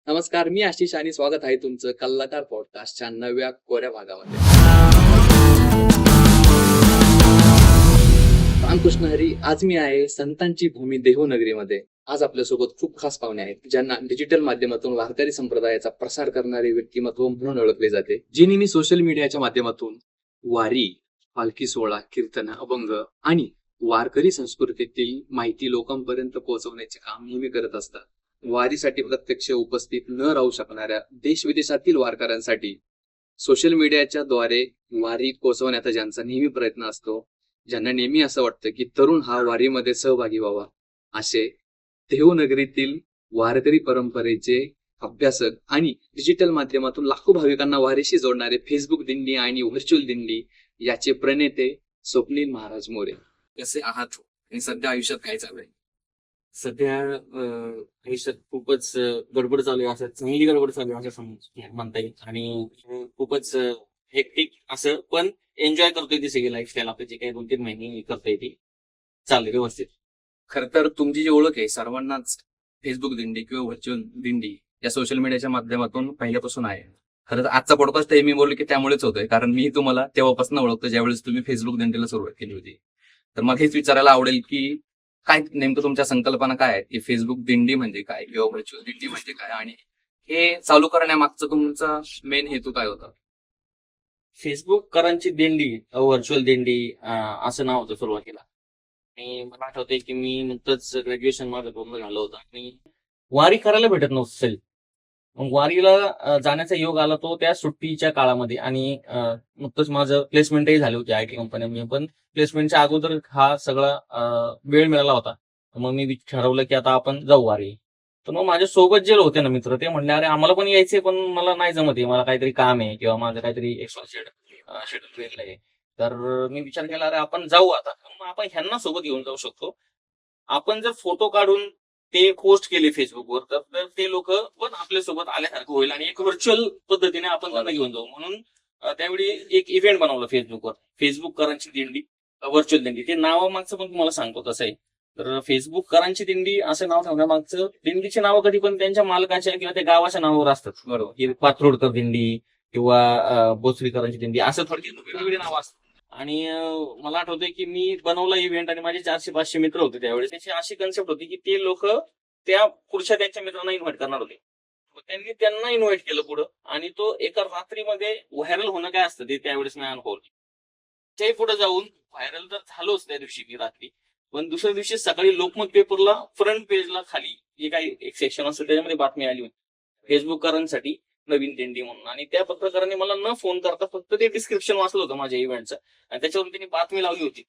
नमस्कार, मी आशिष आणि स्वागत आहे तुमचं कल्लाकार पॉडकास्टच्या नव्या कोऱ्या भागामध्ये. रामकृष्ण हरी. आज मी आहे संतांची भूमी देहूनगरीमध्ये. आज आपल्यासोबत खूप खास पाहुणे आहेत, ज्यांना डिजिटल माध्यमातून वारकरी संप्रदायाचा प्रसार करणारे व्यक्तिमत्व म्हणून ओळखले जाते, जी नेहमी सोशल मीडियाच्या माध्यमातून वारी, पालखी सोहळा, कीर्तन, अभंग आणि वारकरी संस्कृतीतील माहिती लोकांपर्यंत पोहोचवण्याचे काम नेहमी करत असतात. वारीसाठी प्रत्यक्ष उपस्थित न राहू शकणाऱ्या देश विदेशातील वारकऱ्यांसाठी सोशल मीडियाच्या द्वारे वारी पोहोचवण्याचा ज्यांचा नेहमी प्रयत्न असतो, ज्यांना नेहमी असं वाटतं की तरुण हा वारीमध्ये सहभागी व्हावा, असे देहूनगरीतील वारकरी परंपरेचे अभ्यासक आणि डिजिटल माध्यमातून लाखो भाविकांना वारीशी जोडणारे फेसबुक दिंडी आणि व्हर्च्युअल दिंडी याचे प्रणेते स्वप्नील महाराज मोरे. कसे आहात आणि सध्या आयुष्यात काय चालू आहे? सध्या आयुष्यात खूपच गडबड चालू आहे, असं चांगली गडबड चालू आहे असं म्हणता येईल. आणि खूपच हेक्टिक असं, पण एन्जॉय करतोय ती सगळी लाईफस्टाईल आपली जे काही 2-3 महिने करता येते चालले व्यवस्थित. खर तर तुमची जी ओळख आहे सर्वांनाच फेसबुक दिंडी किंवा व्हर्च्युअल दिंडी या सोशल मीडियाच्या माध्यमातून पहिल्यापासून आहे. खरं तर आजचा पॉडकास्ट मी बोललो की त्यामुळेच होतोय, कारण मी तुम्हाला तेव्हापासून ओळखतो ज्यावेळेस तुम्ही फेसबुक दिंडीला सुरुवात केली होती. तर मला हेच विचारायला आवडेल की काय नेमकं तुमच्या संकल्पना काय आहेत, की फेसबुक दिंडी म्हणजे काय किंवा व्हर्च्युअल दिंडी म्हणजे काय, आणि हे चालू करण्यामागचा तुमचा मेन हेतू काय होता? फेसबुक करांची दिंडी, व्हर्च्युअल दिंडी असं नाव होतं सुरुवातीला. आणि मला आठवतंय की मी नुकतंच ग्रॅज्युएशन माझं पूर्ण झालं होतं आणि वारी करायला भेटत नव्हतं. मग वारीला जाण्याचा योग आला तो त्या सुट्टीच्या काळामध्ये. आणि नुकतंच माझं प्लेसमेंटही झाली होती IT कंपनीमध्ये, पण प्लेसमेंटच्या अगोदर हा सगळा वेळ मिळाला होता. मग मी ठरवलं की आता आपण जाऊ वारी. तर मग माझ्या सोबत जे होते ना मित्र, ते म्हणले अरे आम्हाला पण यायचंय, पण मला नाही जमत आहे, मला काहीतरी काम आहे किंवा माझं काहीतरी शेड्यूल वेगळं आहे. तर मी विचार केला अरे आपण जाऊ आता. मग आपण ह्यांना सोबत घेऊन जाऊ शकतो. आपण जर फोटो काढून ते पोस्ट केले फेसबुकवर, तर ते लोक पण आपल्यासोबत आल्यासारखं होईल आणि एक व्हर्च्युअल पद्धतीने आपण त्यांना घेऊन जाऊ. म्हणून त्यावेळी एक इव्हेंट बनवला फेसबुकवर, फेसबुक करांची दिंडी, व्हर्च्युअल दिंडी. ते नावामागचं पण तुम्हाला सांगतो कसं आहे. तर फेसबुक करांची दिंडी असं नाव ठेवण्यामागचं, दिंडीची नावं कधी पण त्यांच्या मालकाच्या किंवा त्या गावाच्या नावावर असतात. बरोबर, की पाथरोडकर दिंडी किंवा बोचरीकरांची दिंडी, असं थोडक्यात वेगवेगळी नावं असतात. आणि मला आठवतंय की मी बनवला इव्हेंट आणि माझे 400-500 मित्र होते त्यावेळेस. त्याची अशी कन्सेप्ट होती की ते लोक त्या पुढच्या त्यांच्या मित्रांना इन्व्हाइट करणार होते. त्यांनी त्यांना इन्व्हाइट केलं पुढं, आणि तो एका रात्रीमध्ये व्हायरल होणं काय असतं ते त्यावेळेस मी अनुभवलं. ते पुढे जाऊन व्हायरल तर झालोच त्या दिवशी मी रात्री, पण दुसऱ्या दिवशी सकाळी लोकमत पेपरला फ्रंट पेजला खाली जे काही एक सेक्शन असतं त्याच्यामध्ये बातमी आली होती, फेसबुककरांसाठी नवीन दिंडी म्हणून. आणि त्या पत्रकारांनी मला न फोन करता फक्त ते डिस्क्रिप्शन वाचलं होतं माझ्या इव्हेंटचं, आणि त्याच्यावरून त्यांनी बातमी लावली होती.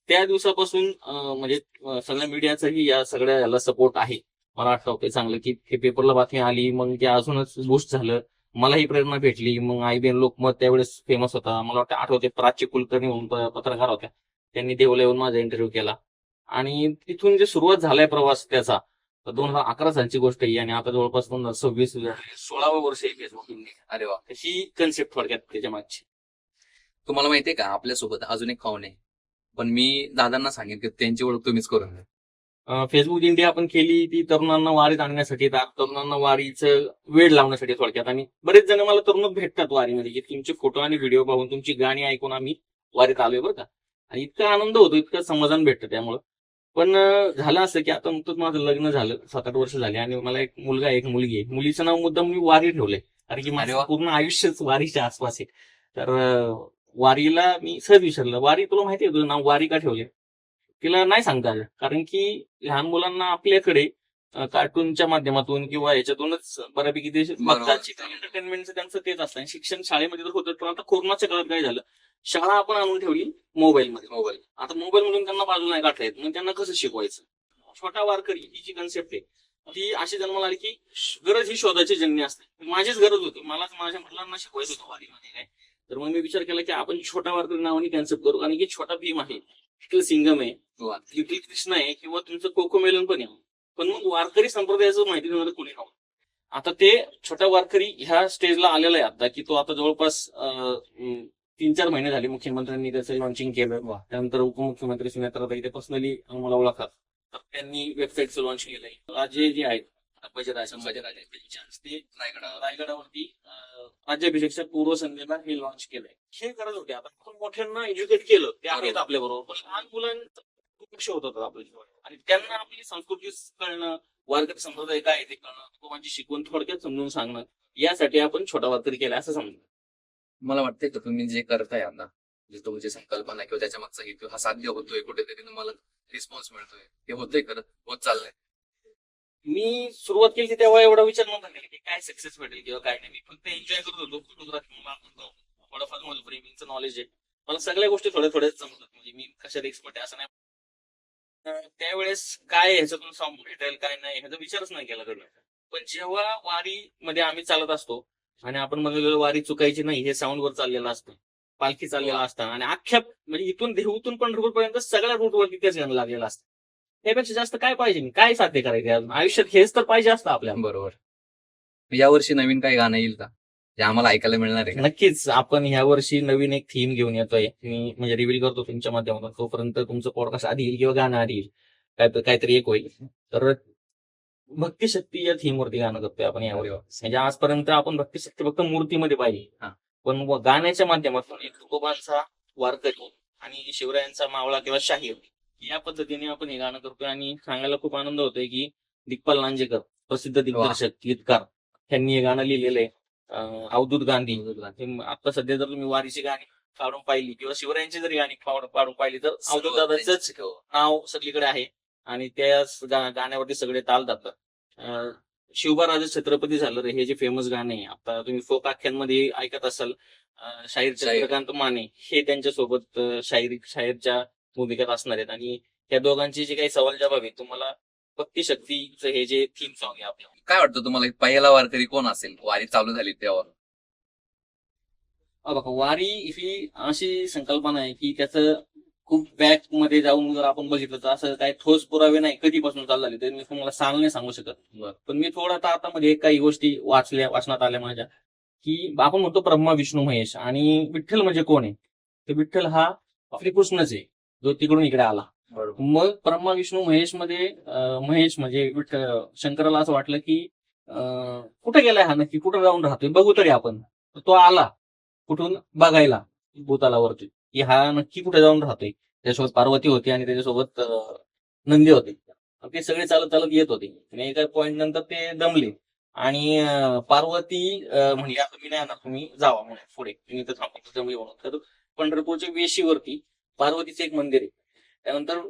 त्या दिवसापासून म्हणजे सगळ्या मीडियाचाही या सगळ्या याला सपोर्ट आहे. मला आठवतंय चांगलं की हे पेपरला बातमी आली, मग ते अजूनच बूस्ट झालं, मलाही प्रेरणा भेटली. मग IBN लोकमत त्यावेळेस फेमस होता, मला वाटतं आठवते प्राची कुलकर्णी म्हणून पत्रकार होत्या, त्यांनी देवला येऊन माझा इंटरव्ह्यू केला. आणि तिथून जे सुरुवात झालाय प्रवास त्याचा, 2011 सालची गोष्ट आहे आणि आता जवळपास 2026 16वं वर्ष आहे फेसबुक. अरे वा. ही कन्सेप्ट थोडक्यात त्याच्या मागची. तुम्हाला माहितीये का, आपल्यासोबत अजून एक पाहुणे, पण मी दादांना सांगेन की त्यांची ओळख तुम्हीच करून द्या. फेसबुक दिंडी आपण केली ती तरुणांना वारीत आणण्यासाठी, तरुणांना वारीचं वेळ लावण्यासाठी थोडक्यात. आणि बरेच जण मला तरुण भेटतात वारीमध्ये, की तुमचे फोटो आणि व्हिडिओ पाहून, तुमची गाणी ऐकून आम्ही वारीत आलोय बरं का. आणि इतका आनंद होतो, इतकं समाधान भेटतं त्यामुळं. पण झालं असं की आता नुकतंच माझं लग्न झालं, 7-8 वर्ष झाले, आणि मला एक मुलगा आहे, एक मुलगी आहे. मुलीचं नाव मुद्दाम मी वारी ठेवलंय, कारण की माझं पूर्ण आयुष्यच वारीच्या आसपास आहे. तर वारीला मी सहज विचारलं, वारी तुला माहिती आहे तुझं नाव वारी का ठेवले? तिला नाही सांगता आलं, कारण की लहान मुलांना आपल्याकडे कार्टूनच्या माध्यमातून किंवा याच्यातूनच बऱ्यापैकी ते बघतात, एंटरटेनमेंटचं त्यांचं तेच असतं. आणि शिक्षण शाळेमध्ये तर होतं, पण आता कोरोनाच्या काळात काय झालं, शाळा आपण आणून ठेवली मोबाईल. आता मोबाईल मधून त्यांना बाजूला नाही काढता येत, मग त्यांना कसं शिकवायचं? छोटा वारकरी ही जी कन्सेप्ट आहे ती अशी जन्माला आली की गरज ही शोधाची जन्य असते. माझीच गरज होती, मलाच माझ्या मुलांना शिकवायचं होतं वारीमध्ये काय. तर मग मी विचार केला की आपण छोटा वारकरी नावाने कन्सेप्ट करू, कारण की छोटा भीम आहे, लिटिल सिंगम आहे, लिटिल कृष्ण आहे, किंवा तुमचं कोकोमेलन पण आहे. पण मग वारकरी संप्रदायाचं माहिती देणार कोणी नव्हतं. आता ते छोटा वारकरी ह्या स्टेजला आलेला आहे आता, की तो आता जवळपास 3-4 महिने झाले मुख्यमंत्र्यांनी त्याचं लॉन्चिंग केलं. त्यानंतर उपमुख्यमंत्री सुनेत्राताई ते पर्सनली मला ओळखतात, तर त्यांनी वेबसाईटचं लॉन्च केलंय. जे आहेत संभाजीराजे त्यांच्या हस्ते रायगडावरती राज्याभिषेकच्या पूर्वसंध्येला हे लॉन्च केलंय. हे करत होते. आता आपण मोठ्यांना एज्युकेट केलं ते आहेत आपल्या बरोबर, पण लहान मुलांचं खूप लक्ष होत होतं आपल्या जीवनात. आणि त्यांना आपली संस्कृती कळणं, वारकरी संप्रदाय काय आहे ते कळणं, तुकोबांची शिकवण थोडक्यात समजून सांगणं, यासाठी आपण छोटा वारकरी केला असं समजून. मला वाटतंय का तुम्ही जे करताय आता, जे तुमची संकल्पना किंवा त्याच्या मागचा हेतू हा साध्य होतोय, कुठेतरी तुम्हाला रिस्पॉन्स मिळतोय, हे होतंय खरं, होत चाललंय? मी सुरुवात केली होती तेव्हा एवढा विचार नव्हता केला की काय सक्सेस भेटेल किंवा काय नाही. मी फक्त एन्जॉय करत होतो. फोटोग्राफी थोडंफार मला फ्रेमिंगचं नॉलेज आहे. मला सगळ्या गोष्टी थोड्या थोड्याच समजतात. म्हणजे मी कशात एक्सपर्ट आहे असं नाही. त्यावेळेस काय ह्याच्यातून सॉन्ग भेटेल काय नाही ह्याचा विचारच नाही केला कधी. पण जेव्हा वारीमध्ये आम्ही चालत असतो आणि आपण म्हणलेलं वारी चुकायची नाही हे साऊंडवर चाललेलं असतं, पालखी चाललेला असतं आणि अख्ख्या म्हणजे इथून देहूतून पंढरपूर पर्यंत सगळ्या रूटवरती तेच गाणं लागलेलं असतं. त्यापेक्षा जास्त काय पाहिजे, काय साध्य करायचे अजून आयुष्यात? हेच तर पाहिजे असतं आपल्याला. बरोबर. यावर्षी नवीन काही गाणं येईल का जे आम्हाला ऐकायला मिळणार आहे? नक्कीच आपण ह्या वर्षी नवीन एक थीम घेऊन येतोय. मी म्हणजे रिव्हील करतो तुमच्या माध्यमातून. तोपर्यंत तुमचं पॉडकास्ट आधी येईल किंवा गाणं आधी येईल, काहीतरी एक होईल. तर भक्तिशक्ती या थीम वरती गाणं करतोय आपण यावर. म्हणजे आजपर्यंत आपण भक्तिशक्ती फक्त मूर्तीमध्ये पाहिली, पण गाण्याच्या माध्यमातून एक तुकोबांचा वारकरी आणि शिवरायांचा मावळा किंवा शाहीर या पद्धतीने आपण हे गाणं करतोय. आणि सांगायला खूप आनंद होतोय की दिग्पाल लांजेकर, प्रसिद्ध दिग्दर्शक गीतकार, त्यांनी हे गाणं लिहिलेलं आहे. अवधूत गांधी. आता सध्या जर तुम्ही वारीची गाणी काढून पाहिली किंवा शिवरायांची जरी गाणी काढून पाहिली तर अवधूत दादांचंच नाव सगळीकडे आहे आणि त्या गाण्यावरती सगळे ताल जातात. शिवबा राजा छत्रपती झालं रे हे जे फेमस गाणे आहे, आता तुम्ही फोक आख्यांमध्ये ऐकत असाल, शाहीर चंद्रकांत माने हे त्यांच्यासोबत शाहीरच्या भूमिकेत असणार आहेत. आणि या दोघांची जे काही सवाल जवाब आहे तुम्हाला भक्तिशक्तीचं हे जे थीम सॉंग आहे आपलं. काय वाटतं तुम्हाला पहिला वारकरी कोण असेल वारी चालू झाली तेव्हा? बघा, वारी ही अशी संकल्पना आहे की त्याचं खूप बॅक मध्ये जाऊन जर आपण बघितलं तर असं काही ठोस पुरावे नाही कधीपासून चालू झाले, तर मी तुम्हाला नाही सांगू शकत. पण मी थोडा आता मध्ये काही गोष्टी वाचनात आल्या माझ्या, की आपण म्हणतो ब्रह्मा विष्णू महेश आणि विठ्ठल म्हणजे कोण आहे, तर विठ्ठल हा श्रीकृष्णच आहे जो तिकडून इकडे आला. मग ब्रह्मा विष्णू महेश मध्ये महेश म्हणजे शंकराला असं वाटलं की कुठे गेलाय हा नक्की, कुठं जाऊन राहतोय बघू तरी आपण. तो आला कुठून बघायला भूतालावरती की हा नक्की कुठे जाऊन राहतोय. त्याच्यासोबत पार्वती होती आणि त्याच्यासोबत नंदी होते. ते सगळे चालत चालत येत होते आणि एका पॉईंट नंतर ते दमले आणि पार्वती म्हणली आता मी नाही येणार, तुम्ही जावा म्हणून पुढे, तुम्ही तर थांबा दमली म्हणून. तर पंढरपूरच्या वेशीवरती पार्वतीचं एक मंदिर आहे. त्यानंतर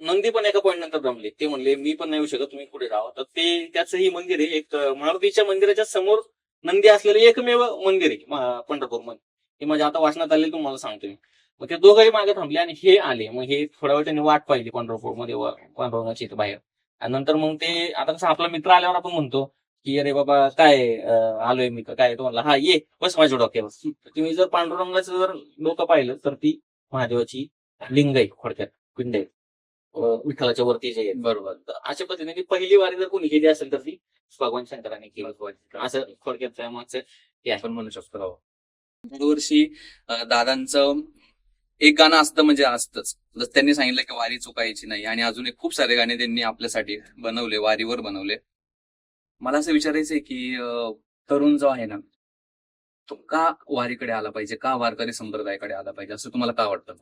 नंदी पण एका पॉईंट नंतर जमले, ते म्हणले मी पण नाही येऊ शकत, तुम्ही पुढे राहा. तर ते त्याचंही मंदिर आहे. एक मारुतीच्या मंदिराच्या समोर नंदी असलेलं एकमेव मंदिर आहे पंढरपूरमध्ये. हे माझ्या आता वाचनात आले तुम्हाला सांगतो मी. मग ते दोघंही मागे थांबले आणि हे आले. मग हे थोड्या वेळ त्यांनी वाट पाहिली पंढरपूरमध्ये पांडुरंगाची इथं बाहेर. आणि नंतर मग ते आता कसं आपला मित्र आल्यावर आपण म्हणतो की अरे बाबा काय आलोय मी, काय तो म्हणला हा ये बस माझ्या डोक्यावर. तुम्ही जर पांडुरंगाचं जर डोकं पाहिलं तर ती महादेवाची लिंग आहे, थोडक्यात पिंड आहे, विठ्ठलाच्या वरती जे आहे. बरोबर. अशा पद्धतीने पहिली वारी जर कोणी केली असेल तर ती भगवान शंकराने केली, असं थोडक्यात मागचं हे आपण म्हणू शकतो. दरवर्षी दादांचं एक गाणं असतं म्हणजे असतंच. जसं त्यांनी सांगितलं की वारी चुकायची नाही, आणि अजून एक खूप सारे गाणे त्यांनी आपल्यासाठी बनवले, वारीवर बनवले. मला असं विचारायचंय की तरुण जो आहे ना तो का वारीकडे आला पाहिजे, का वारकरी संप्रदायाकडे आला पाहिजे, असं तुम्हाला का वाटतं?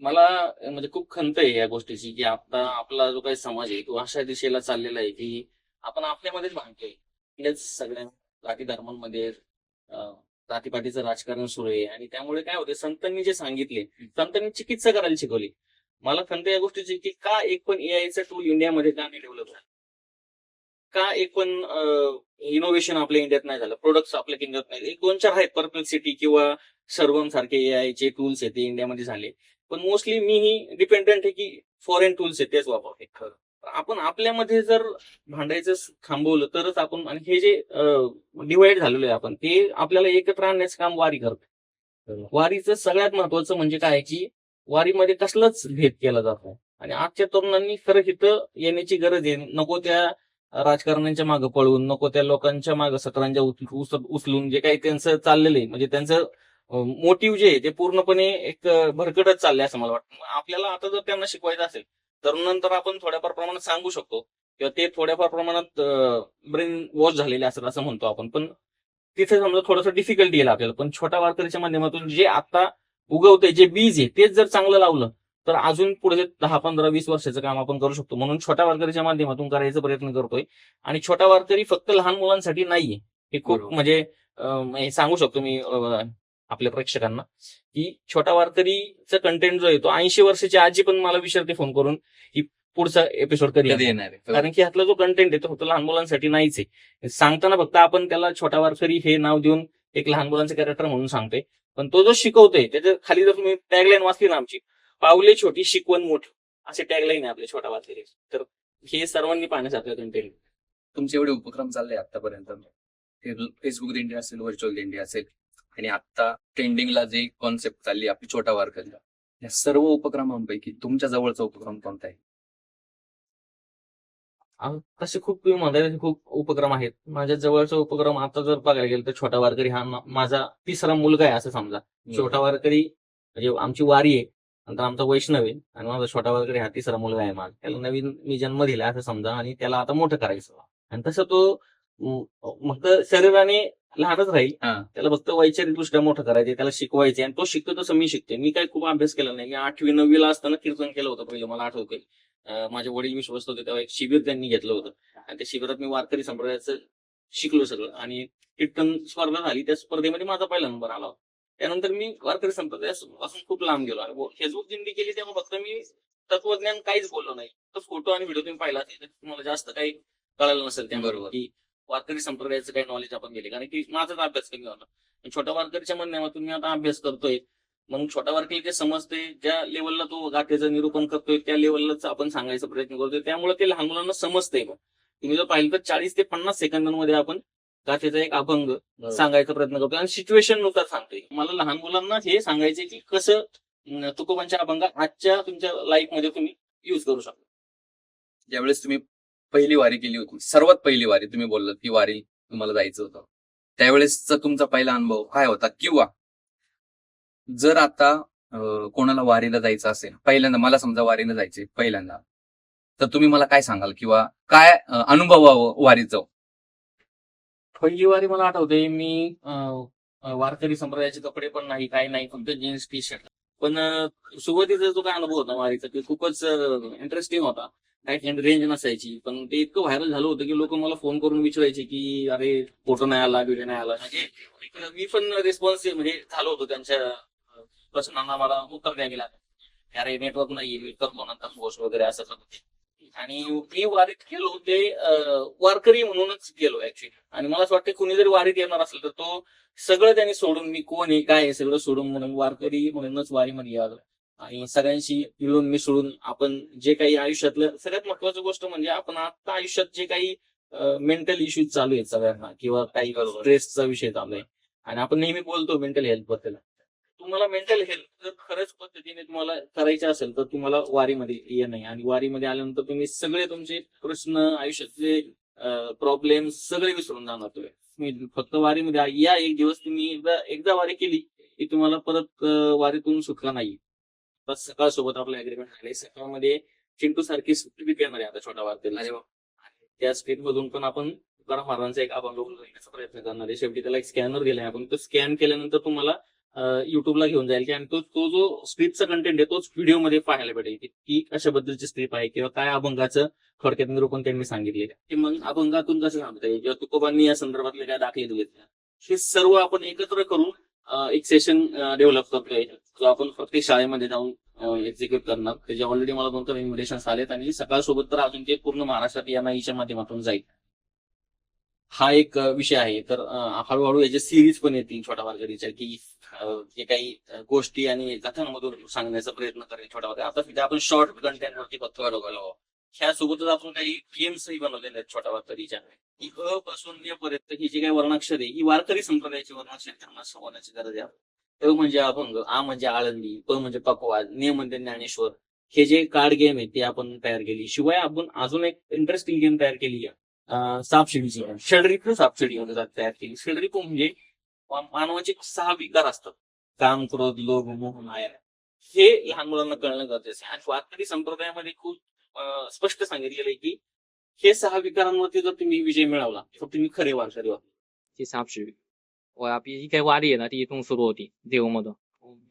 मला म्हणजे खूप खंत आहे या गोष्टीची की आता आपला जो काही समाज आहे तो अशा दिशेला चाललेला आहे की आपण आपल्यामध्येच भांडतोय. आपल्याच सगळ्या जाती धर्मांमध्ये जातीपातीचं राजकारण सुरू आहे. आणि त्यामुळे काय होते, संतांनी जे सांगितले, संतांनी चिकित्सा करायला शिकवली. मला खंत या गोष्टीची की का एक पण एआयचा टूल इंडियामध्ये का नाही डेव्हलप झाला, का एक पण इनोव्हेशन आपल्या इंडियात नाही झालं, प्रोडक्ट्स आपल्या इंडियात नाही. एक दोन चार आहेत, परप्लेक्सिटी किंवा सर्वम सारखे एआयचे टूल्स आहेत ते इंडियामध्ये झाले. पण मोस्टली मीही डिपेंडंट आहे की फॉरेन टूल्स आहेत तेच वापरते. आपण आपल्यामध्ये जर भांडायचं थांबवलं तरच आपण, आणि हे जे डिवाइड झालेलं आहे आपण, ते आपल्याला एकत्र आणण्याचं काम वारी करतो. वारीचं सगळ्यात महत्वाचं म्हणजे काय की वारीमध्ये कसलाच भेद केला जातो. आणि आजच्या तरुणांनी खरं इथं येण्याची गरज आहे. नको त्या राजकारण्यांच्या मागे पळून, नको त्या लोकांच्या मागे सतरांच्या उचलून जे काही त्यांचं चाललेलं आहे, म्हणजे त्यांचं मोटिव्ह जे आहे ते पूर्णपणे एक भरकटच चाललंय असं मला वाटतं. आपल्याला आता जर त्यांना शिकवायचं असेल तर नंतर आपण थोड्याफार प्रमाणात सांगू शकतो किंवा ते थोड्याफार प्रमाणात ब्रेन वॉश झालेले असतात असं म्हणतो आपण. पण तिथे समजा थोडंसं डिफिकल्टी येईल आपल्याला. पण छोटा वारकरीच्या माध्यमातून जे आता उगवतंय, जे बीज आहे तेच जर चांगलं लावलं तर अजून पुढे 10, 15, 20 वर्षाचं काम आपण करू शकतो. म्हणून छोट्या वारकरीच्या माध्यमातून करायचा प्रयत्न करतोय. आणि छोटा वारकरी फक्त लहान मुलांसाठी नाहीये, हे खूप बरोबर. म्हणजे हे सांगू शकतो मी आपल्या प्रेक्षकांना, की छोटा वारकरीचा कंटेंट जो आहे तो 80 वर्षाची आजी पण मला विचारते फोन करून की पुढचा एपिसोड कधी कधी येणार? येणार आहे? कारण की ह्यातला जो कंटेंट आहे तो फक्त लहान मुलांसाठी नाहीच आहे. सांगताना फक्त आपण त्याला छोटा वारकरी हे नाव देऊन एक लहान मुलांचं कॅरेक्टर म्हणून सांगतोय. पण तो जो शिकवतोय त्याच्या खाली जर तुम्ही टॅगलाईन वाचली ना आमची, पावले छोटी शिकवण मोठी, असे टॅगलाईन आहे आपल्या छोटा वारकरी. तर हे सर्वांनी पाहण्यासारखं कंटेंट. तुमचे एवढे उपक्रम चालले आतापर्यंत, फेसबुक दिंडी असेल, व्हर्च्युअल दिंडी असेल, आणि आता ट्रेंडिंगला जे कॉन्सेप्ट चालली आपली छोटा वारकरी, या सर्व उपक्रमांपैकी तुमच्या जवळचा उपक्रम कोणता आहे? तसे खूप तुम्ही म्हणताय तसे खूप उपक्रम आहेत. माझ्या जवळचा उपक्रम आता जर बघायला गेलं तर छोटा वारकरी हा माझा तिसरा मुलगा आहे असं समजा. छोटा वारकरी म्हणजे आमची वारी आहे, नंतर आमचा वैष्णव आहे, आणि माझा छोटा वारकरी हा तिसरा मुलगा आहे माझा. त्याला नवीन मी जन्म दिला असं समजा, आणि त्याला आता मोठं करायचं. आणि तसं तो फक्त शरीराने लहानच राहील, हा. त्याला फक्त वैचारिकदृष्ट्या मोठं करायचे, त्याला शिकवायचे. आणि तो शिकतो तसं मी शिकते. मी काही खूप अभ्यास केला नाही. मी 8वी 9वी असताना कीर्तन केलं होतं पहिलं, मला आठवतंय. माझे वडील विश्वस्त होते तेव्हा एक शिबिर त्यांनी घेतलं होतं, आणि त्या शिबिरात मी वारकरी संप्रदायाचं शिकलो सगळं. आणि कीर्तन स्पर्धा झाली, त्या स्पर्धेमध्ये माझा पहिला नंबर आला होता. त्यानंतर मी वारकरी संप्रदायापासून खूप लांब गेलो. आणि फेसबुक दिंडी केली तेव्हा फक्त मी तत्वज्ञान काहीच बोललो नाही. तर फोटो आणि व्हिडिओ तुम्ही पाहिला असेल, तर तुम्हाला जास्त काही कळालं नसेल त्याबरोबर बरोबर. की वारकरी संप्रदायाचं काही नॉलेज आपण गेले, कारण की माझाच अभ्यास कमी होता. छोट्या वारकरीच्या माध्यमातून मी आता अभ्यास करतोय. मग छोटा वारकरी ते समजते, ज्या लेवलला तो गाथेचं निरूपण करतोय त्या लेवललाच आपण सांगायचा प्रयत्न करतोय. त्यामुळे ते लहान मुलांना समजतंय. मग तुम्ही जर पाहिलं तर 40 ते 50 सेकंदांमध्ये आपण गाथेचा एक अभंग सांगायचा प्रयत्न करतोय, आणि सिच्युएशन नुसार सांगतोय. मला लहान मुलांना हे सांगायचंय की कसं तुकोबांच्या अभंग आजच्या तुमच्या लाईफ मध्ये तुम्ही युज करू शकता. ज्यावेळेस तुम्ही पहिली वारी केली होती, सर्वात पहिली वारी तुम्ही बोललात की वारी तुम्हाला जायचं होतं, त्यावेळेसचा तुमचा पहिला अनुभव काय होता? किंवा जर आता कोणाला वारीला जायचं असेल पहिल्यांदा, मला समजा वारीला जायचे पहिल्यांदा, तर तुम्ही मला काय सांगाल? किंवा काय अनुभवावं वारीचं? पहिली वारी मला आठवते, मी वारकरी संप्रदायाचे कपडे पण नाही, काही नाही, फक्त जीन्स टी शर्ट. पण सुरुवातीचा जो काय अनुभव होता वारीचा ते खूपच इंटरेस्टिंग होता. काही ठिकाणी रेंज नसायची, पण ते इतकं व्हायरल झालं होतं की लोक मला फोन करून विचारायचे की अरे फोटो नाही आला, व्हिडिओ नाही आला. म्हणजे मी पण रिस्पॉन्स म्हणजे झालो होतो त्यांच्या प्रश्नांना, मला उत्तर द्यावे लागेल. अरे नेटवर्क नाही, मी करतो नंतर पोस्ट वगैरे असं करतो. आणि मी वारीत गेलो ते वारकरी म्हणूनच गेलो ऍक्च्युली. आणि मला असं वाटतं कुणी जरी वारीत येणार असेल तर तो सगळं त्यांनी सोडून, मी कोण आहे काय आहे सगळं सोडून, म्हणून वारकरी म्हणूनच वारीमध्ये यावं. आणि सगळ्यांशी मिळून मिसळून आपण जे काही आयुष्यातलं सगळ्यात महत्वाची गोष्ट म्हणजे आपण आता आयुष्यात जे काही मेंटल इश्यूज चालू आहेत सगळ्यांना, किंवा काही स्ट्रेसचा विषय चालू आहे, आणि आपण नेहमी बोलतो मेंटल हेल्थ बद्दल. तुम्हाला मेंटल हेल्थ जर खरंच पद्धतीने तुम्हाला करायचे असेल तर तुम्हाला वारीमध्ये येणं आहे. आणि वारीमध्ये आल्यानंतर तुम्ही सगळे तुमचे प्रश्न, आयुष्यातले प्रॉब्लेम सगळे विसरून जाणार. तुम्ही फक्त वारीमध्ये या, एक दिवस तुम्ही एकदा वारी केली की तुम्हाला परत वारीतून सुटका नाही. बस सकाळ सोबत आपलं अग्रीमेंट झाले. सकाळमध्ये चिंटू सारखी स्क्रिप्ट येणार आहे आता छोटा वारकरी. त्या स्क्रिप्ट मधून पण आपण तुकाराम महाराजांचा एक अभंग लिहिण्याचा प्रयत्न करणार आहे. शेवटी त्याला एक स्कॅनर दिलाय आपण, तो स्कॅन केल्यानंतर तुम्हाला युट्यूबला घेऊन जाईल की, आणि तो जो स्क्रिप्टचा कंटेंट आहे तोच व्हिडिओमध्ये पाहायला भेटेल की कशा बद्दलची स्क्रिप्ट आहे, किंवा काय अभंगाचं थोडक्यात निरूपण त्यांनी सांगितले, की मग अभंगातून कसं सांगताय, किंवा तुकोबांनी या संदर्भातले काय दाखले दिलेत, हे सर्व आपण एकत्र करून एक सेशन डेव्हलप करतोय, जो आपण प्रत्येक शाळेमध्ये जाऊन एक्झिक्यूट करणार. त्याचे ऑलरेडी मला 2 इन्व्हिटेशन आलेत, आणि सकाळ सोबत तर अजून ते पूर्ण महाराष्ट्रात एमआयच्या माध्यमातून जाईल. हा एक विषय आहे. तर हळूहळू याचे सिरीज पण येतील छोटा वारकरीच्या, की जे काही गोष्टी आणि कथांमधून सांगण्याचा प्रयत्न करेल छोटा वारकरी. आता सध्या आपण शॉर्ट कंटेंट वरती फक्त ह्यासोबतच आपण काही गेम्सही बनवलेले आहेत छोटा वारकरीच्या. की अ पासून ने पर्यंत ही जी काही वर्णाक्षर आहे ही वारकरी संप्रदायाची वर्णाक्षर त्यांना शिकवण्याची गरज आहे. अ म्हणजे अभंग, आ म्हणजे आळंदी, प म्हणजे पकवाद, ने म्हणजे ज्ञानेश्वर. हे जे कार्ड गेम आहे ते आपण तयार केली. शिवाय आपण अजून एक इंटरेस्टिंग गेम तयार केली आहे, सापशिडीची. षडरिप सापशिडी तयार केली. षडरिप म्हणजे मानवाचे 6 विकार असतात, काम, क्रोध, लोभ, मोह, माया. हे लहान मुलांना कळणं गरजेचं आहे. आणि वारकरी संप्रदायामध्ये खूप स्पष्ट सांगितलेलं आहे की हे 6 विकारांवरती जर तुम्ही विजय मिळवला तर तुम्ही खरे वारकरी व्हाल. ती सापशिडी आपली जी काही वारी आहे ना ती इथून सुरू होती देहूमधून.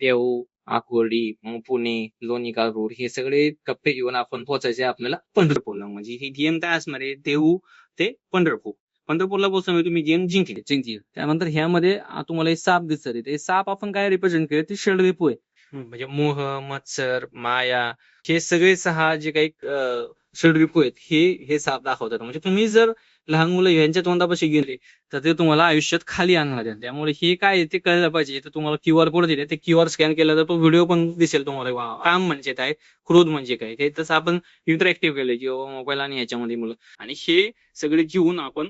देहू, आकुर्डी, मग पुणे, लोणी काळभोर हे सगळे टप्पे घेऊन आपण पोहोचायचे आपल्याला पंढरपूरला. म्हणजे ही गेम काय असणार आहे, देहू ते पंढरपूर. पंढरपूरला पोहोचल्यामुळे तुम्ही गेम जिंकले. त्यानंतर ह्यामध्ये तुम्हाला हे साप दिसत आहे. ते साप आपण काय रिप्रेझेंट केले, ते षडरिपू आहे. म्हणजे मोह, मत्सर, माया हे सगळे 6 जे काही षडरिपू आहेत हे साप दाखवतात. म्हणजे तुम्ही जर लहान मुलं यांच्या तोंडापाशी गेले तर ते तुम्हाला आयुष्यात खाली आणणार आहे. त्यामुळे हे काय आहे ते कळलं पाहिजे. तर तुम्हाला QR कोड दिले, ते QR स्कॅन केला तर तो व्हिडिओ पण दिसेल तुम्हाला. काम म्हणजे काय, क्रोध म्हणजे काय, हे तसं आपण इंटरॅक्टिव्ह केलंय किंवा मोबाईल आणि ह्याच्यामध्ये मुलं. आणि हे सगळे घेऊन आपण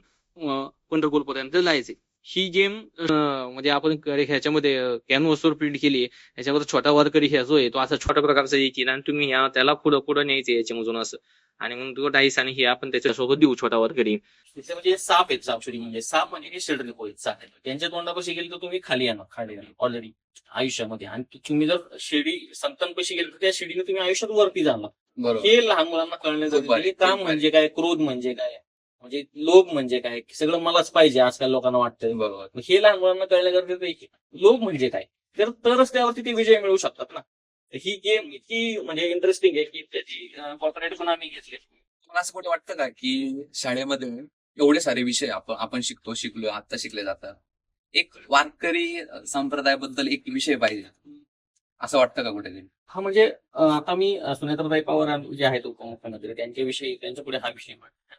पंढरपूर पर्यंत जायचे. ही गेम म्हणजे आपण ह्याच्यामध्ये कॅनव्हासवर प्रिंट केली. ह्याच्यावर छोटा वारकरी ह्या जो आहे तो असा छोट्या प्रकारचा येईल आणि तुम्ही त्याला पुढं न्यायचे याच्यामधून असं. आणि मग तो डाईस आणि हे आपण त्याच्यासोबत देऊ छोटा वारकरी. तिथे म्हणजे साप आहेत, सापशिडी म्हणजे साप म्हणजे हे षडरिपू आहेत 6. त्यांच्या तोंडापाशी गेले तर तुम्ही खाली येणार ऑलरेडी आयुष्यामध्ये. आणि तुम्ही जर शिडी संतांपाशी गेले तर त्या शिडीने तुम्ही आयुष्यात वरती जाणार. बरोबर. हे लहान मुलांना कळण्याचं काम म्हणजे काय, क्रोध म्हणजे काय, म्हणजे लोभ म्हणजे काय, सगळं मलाच पाहिजे आजकाल लोकांना वाटतं. बरोबर. हे लहान मुलांना कळल्या गरजेचं आहे की लोभ म्हणजे काय, तरच त्यावरती ते विजय मिळवू शकतात ना. ही गेम इतकी म्हणजे इंटरेस्टिंग आहे की त्याची कॉर्पोरेट पण आम्ही घेतले. मला असं कुठे वाटतं का की शाळेमध्ये एवढे सारे विषय आपण शिकलो आता शिकले जातात, एक वारकरी संप्रदायाबद्दल एक विषय पाहिजे असं वाटतं का कुठेतरी? हा म्हणजे आता मी सुनेत्राताई पवार जे आहेत उपमुख्यमंत्री त्यांच्याविषयी त्यांच्या पुढे हा विषय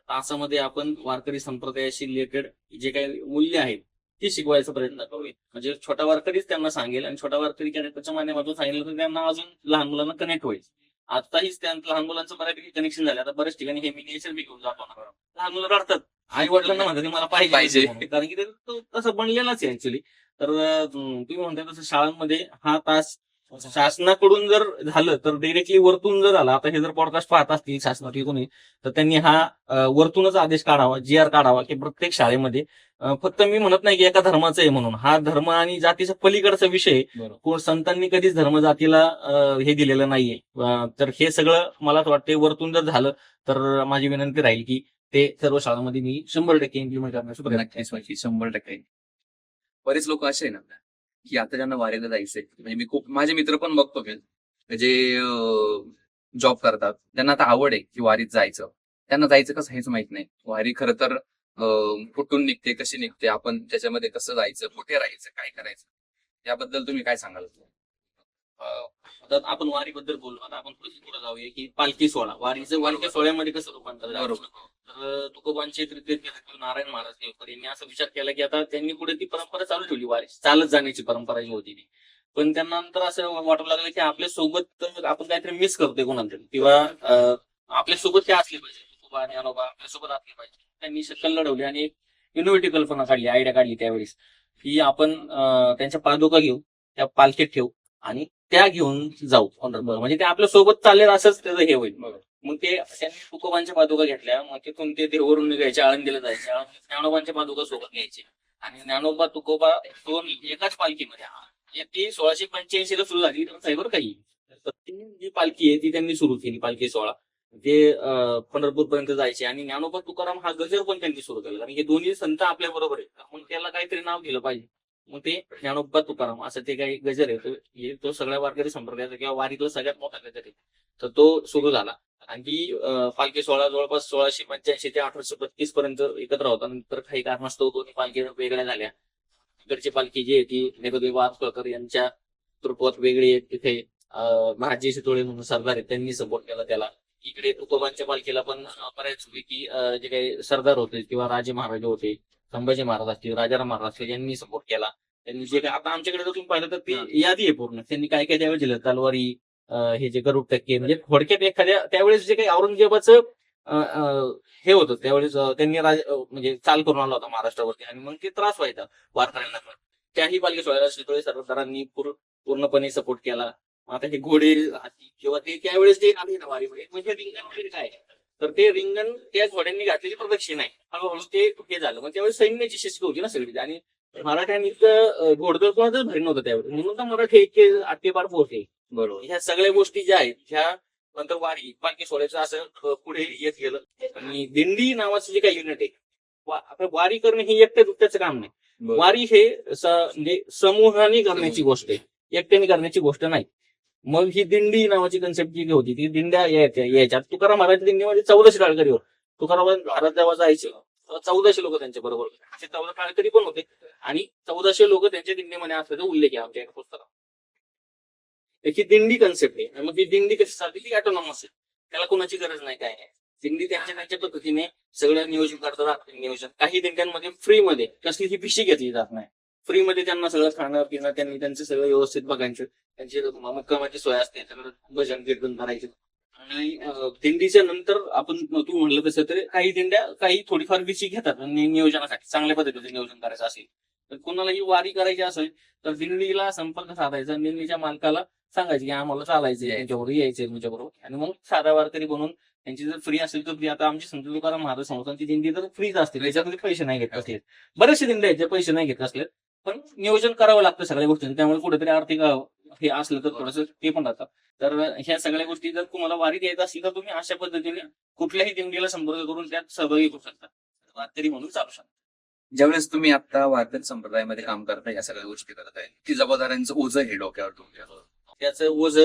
तासामध्ये आपण वारकरी संप्रदायाशी रिलेटेड जे काही मूल्य आहेत ती शिकवायचा प्रयत्न करूया. म्हणजे छोटा वारकरीच त्यांना सांगेल आणि छोटा वारकरी कॅरेक्टरच्या माध्यमातून सांगितलं तर त्यांना अजून लहान मुलांना कनेक्ट होईल. आताहीच त्यांचं लहान मुलांचं बऱ्यापैकी कनेक्शन झालं. आता बऱ्याच ठिकाणी हे मिनिएचर मी घेऊन जातो ना, लहान मुलं रडतात, आई वडिलांना म्हणतात मला पाहिजे, कारण की ते तसं बनलेलाच आहे ऍक्च्युली. तर तुम्ही म्हणताय तसं शाळांमध्ये हा तास शासनाकडून जर झालं तर डिरेक्टली वरतून जर आला, आता हे जर पॉडकास्ट पाहत असतील शासनातील कोणी तर त्यांनी हा वरतूनच आदेश काढावा, GR काढावा की प्रत्येक शाळेमध्ये फक्त मी म्हणत नाही की एका धर्माचं आहे म्हणून, हा धर्म आणि जातीचा पलीकडचा विषय. कोण संतांनी कधीच धर्म जातीला हे दिलेलं नाहीये. तर हे सगळं मला वाटतं वरतून जर झालं तर माझी विनंती राहील की ते सर्व शाळांमध्ये मी 100% इम्प्लिमेंट करण्याचा प्रयत्न. 100%. बरेच लोक असे आहे ना की आता ज्यांना वारीला जायचंय, म्हणजे मी खूप माझे मित्र पण बघतो की जे जॉब करतात, त्यांना आता आवड आहे की वारीत जायचं. त्यांना जायचं कसं हेच माहित नाही. वारी खरं तर कुठून निघते, कशी निघते, आपण त्याच्यामध्ये कसं जायचं, कुठे राहायचं, काय करायचं, याबद्दल तुम्ही काय सांगाल? आता आपण वारीबद्दल बोललो, आता आपण पुढे जाऊया की पालखी सोहळा. वारीच्या सोहळ्यामध्ये कसं रूपांतर झालं. तर तुकोबांचे तृतीय नारायण महाराज देवकर यांनी असा विचार केला की आता त्यांनी पुढे ती परंपरा चालू ठेवली, वारी चालत जाण्याची परंपरा जी होती ती. पण त्यांना नंतर असं वाटू लागलं की आपल्या सोबत आपण काहीतरी मिस करतोय कोणाला तरी, किंवा आपल्या सोबत ते असले पाहिजे, तुकोबा आणि अनोबा आपल्या सोबत असले पाहिजे. त्यांनी शक्कल लढवली आणि एक इनोव्हेटिव्ह कल्पना काढली, आयडिया काढली त्यावेळेस की आपण त्यांच्या पादुका घेऊ, त्या पालखीत ठेवू आणि त्या घेऊन जाऊ पंढरपूर. म्हणजे ते आपल्या सोबत चालेल असंच त्याचं हे होईल. मग ते त्यांनी तुकोबांच्या पादुका घेतल्या, मग तिथून ते देहूवरून निघायचे, आळंदीला जायचे, ज्ञानोबांच्या पादुका सोबत घ्यायचे आणि ज्ञानोबा तुकोबा दोन एकाच पालखीमध्ये. ती 1685 सुरू झाली साहेबर काही. तर ती जी पालखी आहे ती त्यांनी सुरू केली, पालखी सोहळा. ते पंढरपूर पर्यंत जायचे आणि ज्ञानोबा तुकाराम हा गजर पण त्यांनी सुरू केला. कारण हे दोन्ही संत आपल्या बरोबर आहेत, मग त्याला काहीतरी नाव दिलं पाहिजे. मग ते ज्ञानोबा तुकाराम असं ते काही गजर आहे, तो सगळ्या वारकरी संप्रदायाचा किंवा वारीतला सगळ्यात मोठा गजर आहे. तर तो सुरू झाला आणि ती पालखी सोहळा जवळपास 1685 ते 1832 पर्यंत एकत्र होता. नंतर काही कारणास्तव दोन्ही पालखी वेगळ्या झाल्या. इकडची पालखी जी आहे ती नेपदेव आरसळकर यांच्या तृत्वात वेगळी आहे. तिथे महाजी शितोळे म्हणून सरदार आहेत, त्यांनी सपोर्ट केला त्याला. इकडे तुकोबांच्या पालखीला पण बऱ्याचपैकी जे काही सरदार होते किंवा राजे महाराजे होते, संभाजी महाराज असतील, राजाराम महाराज असतील, यांनी सपोर्ट केला. त्यांनी जे काही आता आमच्याकडे जर तुम्ही पाहिलं तर ती यादी आहे पूर्ण, त्यांनी काय काय त्यावेळेस दिलं. तलवारी, हे जे गरुड टक्के, म्हणजे थोडक्यात एखाद्या त्यावेळेस जे काही औरंगजेबाचं हे होतं त्यावेळेस त्यांनी म्हणजे चाल करून आला होता महाराष्ट्रावरती आणि मग ते त्रास व्हायचा वारकऱ्यांना. त्याही पालखी सोहळ्याला शितोळे सरदारांनी पूर्णपणे सपोर्ट केला. आता हे घोडे किंवा ते त्यावेळेस जे आले ना वारीमध्ये, म्हणजे रिंगण वगैरे काय, तर ते रिंगण त्या घोड्यांनी घातलेली प्रदक्षिणा आहे. हळूहळू ते हे झालं. मग त्यावेळेस सैन्याची शिस्त होती ना सगळी, आणि मराठ्यांनी घोडदळ कोणाचंच भारी नव्हतं त्यावेळेस, म्हणून तर मराठी इतके आत्तेपार पोहोचले. बरोबर. ह्या सगळ्या गोष्टी ज्या आहेत ह्या नंतर वारी पालखी सोहळ्याचं असं पुढे येत गेलं. आणि दिंडी नावाचं जे काही युनिट आहे, आता वारी करणे ही एकट्या दुकट्याचं काम नाही. वारी हे म्हणजे समूहाने करण्याची गोष्ट आहे, एकट्याने करण्याची गोष्ट नाही. मग ही दिंडी नावाची कन्सेप्ट जी होती ती दिंड्या यायच्यात. तुकाराम महाराज दिंडीमध्ये 1400 टाळकरी होते. तुकाराम महाराज जेव्हा जायचे 1400 लोक त्यांच्या बरोबर होते. 14 टाळकरी पण होते आणि 1400 लोक त्यांच्या दिंडीमध्ये असल्याचा उल्लेख आहे आमच्या एका पुस्तकात. त्याची दिंडी कन्सेप्ट आहे. मग ती दिंडी कशी चालते ती ऑटोनॉमस आहे, त्याला कोणाची गरज नाही काय नाही. दिंडी त्यांच्या पद्धतीने सगळं नियोजन करतात. नियोजन काही दिंड्यांमध्ये फ्रीमध्ये कसलीही पिशी घेतली जात नाही. फ्रीमध्ये त्यांना सगळं खाणं पिणं त्यांनी त्यांचं सगळं व्यवस्थित बघायचं. त्यांची मुक्कामाची सोय असते, सगळं भजन कीर्तन करायचं. आणि दिंडीच्या नंतर आपण तू म्हणलं तसं तर काही दिंड्या काही थोडीफार पिशी घेतात नियोजनासाठी, चांगल्या पद्धतीने नियोजन करायचं असेल तर. कोणालाही वारी करायची असेल तर दिंडीला संपर्क साधायचा, दिंडीच्या मालकाला सांगायचे की आम्हाला चालायचं त्यांच्याबरोबर, यायचंय तुमच्याबरोबर. आणि मग साधा वारकरी बनवून त्यांची जर फ्री असेल तर फ्री. आता आमची संत तुकाराम महाराज संस्थांची दिंडी तर फ्रीच असते, त्याच्यामध्ये पैसे नाही घेत असले. बरेचसे दिंडे आहेत जे पैसे नाही घेत असले, पण नियोजन करावं लागतं सगळ्या गोष्टींचं. त्यामुळे कुठेतरी आर्थिक हे असलं तर थोडंसं ते पण राहतं. तर ह्या सगळ्या गोष्टी जर तुम्हाला वारीत यायचं असेल तर तुम्ही अशा पद्धतीने कुठल्याही दिंडीला संपर्क करून त्यात सहभागी होऊ शकता, वारकरी म्हणून चालू शकता. ज्यावेळेस तुम्ही आता वारकरी संप्रदायामध्ये काम करताय, या सगळ्या गोष्टी करताय, ती जबाबदाऱ्यांचं ओझं हे डोक्यावर तुमच्या. त्याचं ओझ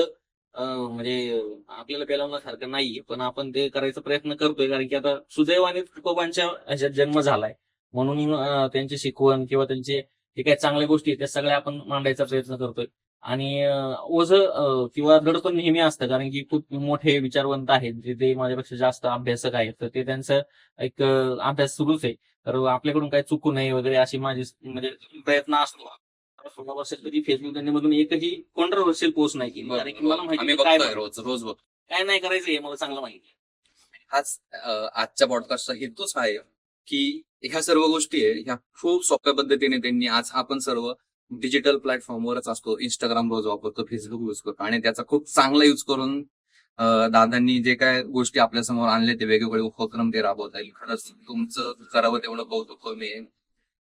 म्हणजे आपल्याला पेलवण्यासारखं नाहीये, पण आपण ते करायचा प्रयत्न करतोय. कारण की आता सुदैवाने तुकोबांच्या ह्याच्यात जन्म झालाय म्हणून त्यांची शिकवण किंवा त्यांचे जे काही चांगल्या गोष्टी आहेत त्या सगळ्या आपण मांडायचा प्रयत्न करतोय. आणि ओझ किंवा दडपण नेहमी असतं, कारण की खूप मोठे विचारवंत आहेत जे ते माझ्यापेक्षा जास्त अभ्यासक आहेत, तर ते त्यांचं एक अभ्यास सुरूच आहे. तर आपल्याकडून काही चुकू नये वगैरे अशी माझी म्हणजे प्रयत्न असतो. 16 वर्षात कधी फेसबुक मधून एकही कॉन्ट्रोवर्शियल पोस्ट नाही केली, कारण की मला माहिती काय रोज बघतो काय नाही करायचं हे मला चांगलं माहिती. हाच आजच्या पॉडकास्टचा हेतूच आहे की ह्या सर्व गोष्टी आहे ह्या खूप सोप्या पद्धतीने त्यांनी, आज आपण सर्व डिजिटल प्लॅटफॉर्मवरच असतो, इंस्टाग्राम रोज वापरतो, फेसबुक यूज करतो, आणि त्याचा खूप चांगला यूज करून दादांनी जे काय गोष्टी आपल्या समोर आणले ते वेगवेगळे उपक्रम ते राबवता येईल. खरंच तुमचं करावं तेवढं कौतुक कमी आहे.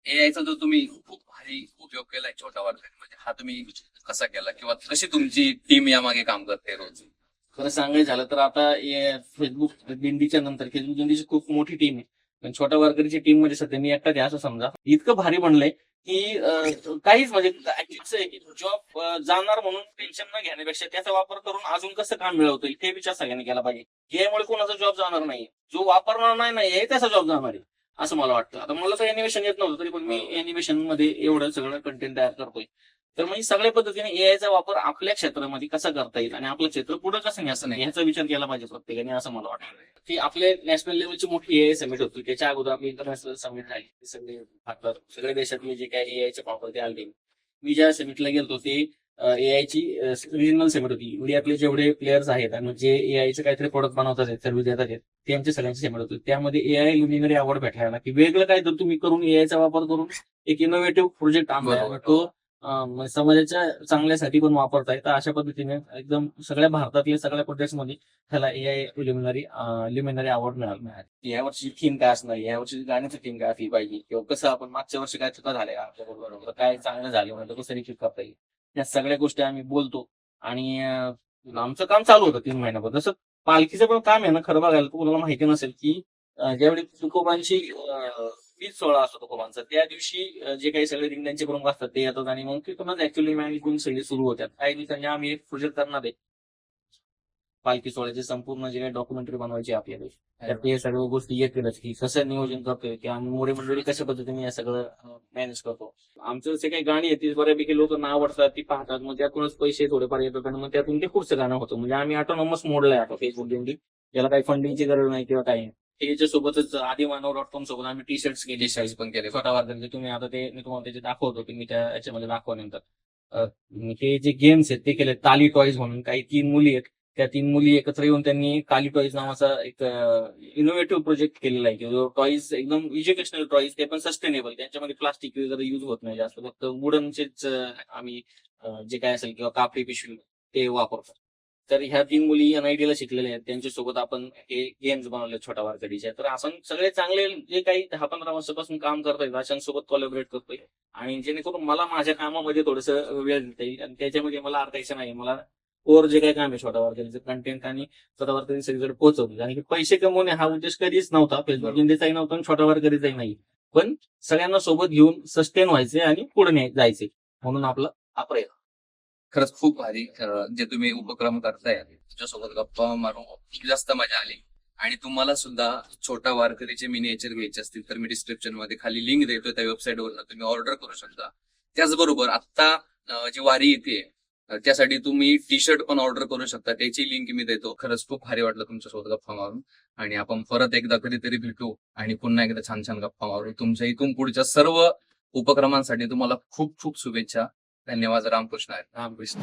एआयचा जो तुम्ही खूप भारी उपयोग केलाय छोट्या वारकऱ्यांमध्ये, हा तुम्ही कसा केला किंवा कशी तुमची टीम यामागे काम करते रोज? खरं सांगायचं झालं तर आता फेसबुक दिंडीच्या नंतर फेसबुक दिंडीची खूप मोठी टीम आहे, पण छोट्या वारकरीची टीम मध्ये सध्या मी एकटाच आहे असं समजा. इतकं भारी बनलंय की काहीच म्हणजे जॉब जाणार म्हणून टेन्शन न घेण्यापेक्षा त्याचा वापर करून अजून कसं काम मिळवता येईल हे विचार सगळ्यांनी केला पाहिजे. यामुळे कोणाचा जॉब जाणार नाही, जो वापरणार नाही त्याचा जॉब जाणार आहे असं मला वाटतं. आता मला तर अॅनिमेशन येत नव्हतं, तरी पण मी अॅनिमेशन मध्ये एवढं सगळं कंटेंट तयार करतोय. तर म्हणजे सगळ्या पद्धतीने एआयचा वापर आपल्या क्षेत्रामध्ये कसा करता येईल आणि आपलं क्षेत्र पुढे कसं न्यायचं नाही ह्याचा विचार केला पाहिजे प्रत्येकाने असं मला वाटतं. की आपले नॅशनल लेवलची मोठी एआय समिट होती, त्याच्या अगोदर आपली इंटरनॅशनल समिट झाली. सगळे भारतात सगळ्या देशातले जे काही एआयचे वापर ते आले. मी ज्या समिटला गेलो ते एआयची रिजनल समिट होती. इंडियातले जेवढे प्लेयर्स आहेत आणि जे एआयचे काहीतरी प्रोडक्ट बनवतात आहेत, सर्व्हिस देतात आहेत, त्यांचे सगळ्यांची समिट होती. त्यामध्ये एआय लुमिनरी अवॉर्ड भेटायला की वेगळं काय तर तुम्ही करून एआयचा वापर करून एक इनोव्हेटिव्ह प्रोजेक्ट आणलाय, तो समाजाच्या चांगल्यासाठी पण वापरताय. तर अशा पद्धतीने एकदम सगळ्या भारतातल्या सगळ्या प्रोजेक्ट्समध्ये त्याला एआय लुमिनरी अवॉर्ड मिळाला. यावर्षी थीम काय असणार, यावर्षी गाण्याची थीम काय असली पाहिजे, किंवा कसं आपण मागच्या वर्षी काय चुका झाल्या आपल्या बरोबर, काय चांगलं झालं म्हणजे कसं रिपीट करता येईल, या सगळ्या गोष्टी आम्ही बोलतो. आणि आमचं काम चालू होतं 3 महिन्यापासून. जसं पालखीचं पण काम आहे ना, खरं बघायला तुम्हाला माहिती नसेल की ज्यावेळी तुकोबांची तीच सोहळा असतो तुकोबांचा, त्या दिवशी जे काही सगळे दिंड्यांचे प्रमुख असतात ते येतात आणि मग तिथूनच ऍक्च्युअली मॅनेजमेंट सगळी सुरू होतात. काही दिवसांनी आम्ही एक प्रोजेक्ट करणार आहे पालखी सोहळ्याचे संपूर्ण जे काही डॉक्युमेंटरी बनवायची आपल्याला, त्यात हे सर्व गोष्टी येतीलच की कसं नियोजन करतोय की आम्ही मोरे मंडळी कशा पद्धतीने या सगळं मॅनेज करतो. आमचं जे काही गाणी आहेत ती बऱ्यापैकी लोकांना आवडतात, ती पाहतात, मग त्यातूनच पैसे थोडेफार येतात आणि मग त्यातून ते पुढचं गाणं होतं. म्हणजे आम्ही ऑटोनॉमस मोडलाय आता फेसबुक दिंडी, याला काही फंडिंगची गरज नाही किंवा काही. त्याच्यासोबतच आदिमानव.com सोबत आम्ही टी शर्ट्स केले, साईज पण केले स्वतः वारकरी. तुम्ही आता ते मी तुम्हाला त्याचे दाखवतो की मी त्या याच्यामध्ये दाखवल्यानंतर ते जे गेम्स आहेत ते केले. ताली टॉईज म्हणून काही 3 मुली आहेत, त्या 3 मुली एकत्र येऊन त्यांनी ताली टॉईज नावाचा एक इनोव्हेटिव्ह प्रोजेक्ट केलेला आहे की जो टॉईज एकदम एज्युकेशनल टॉईज, ते पण सस्टेनेबल, त्यांच्यामध्ये प्लास्टिक वगैरे युज होत नाही जास्त, फक्त वुडनचेच आम्ही जे काय असेल किंवा कापडी पिशवी ते वापरतो. तर ह्या 3 मुली एनआयटीला शिकलेल्या आहेत, त्यांच्यासोबत आपण हे गेम्स बनवले छोट्या वारकरीच्या. तर आपण सगळे चांगले जे काही 10-15 वर्षापासून काम करतोय अशांसोबत कोलॅबोरेट करतोय, आणि जेणेकरून मला माझ्या कामामध्ये थोडंसं वेळ देता येईल. आणि त्याच्यामध्ये मला अडकायचं नाही, मला कोर जे काही काम आहे छोटा वारकरीचं कंटेंट आणि छोटा वारकरी सगळीकडे पोहोचवलं. आणि पैसे कमवणे हा उद्देश कधीच नव्हता, फेसबुक इंडियाचाही नव्हता आणि छोटा वारकरीचाही नाही. पण सगळ्यांना सोबत घेऊन सस्टेन व्हायचे आणि पुढे जायचे, म्हणून आपला हा प्रयत्न. खरंच खूप भारी जे तुम्ही उपक्रम करताय तुझ्यासोबत गप्पा मारून खूप जास्त मजा आली. आणि तुम्हाला सुद्धा छोटा वारकरीचे मिनिएचर घ्यायचे असतील तर मी डिस्क्रिप्शन मध्ये खाली लिंक देतोय, त्या वेबसाईटवर तुम्ही ऑर्डर करू शकता. त्याचबरोबर आता जी वारी येते त्यासाठी तुम्ही टी शर्ट पण ऑर्डर करू शकता, त्याची लिंक मी देतो. खरंच खूप भारी वाटलं तुमच्यासोबत गप्पा मारून आणि आपण परत एकदा कधीतरी भेटू आणि पुन्हा एकदा छान छान गप्पा मारू. तुमच्या इथून पुढच्या सर्व उपक्रमांसाठी तुम्हाला खूप खूप शुभेच्छा. धन्यवाद. रामकृष्ण. रामकृष्ण.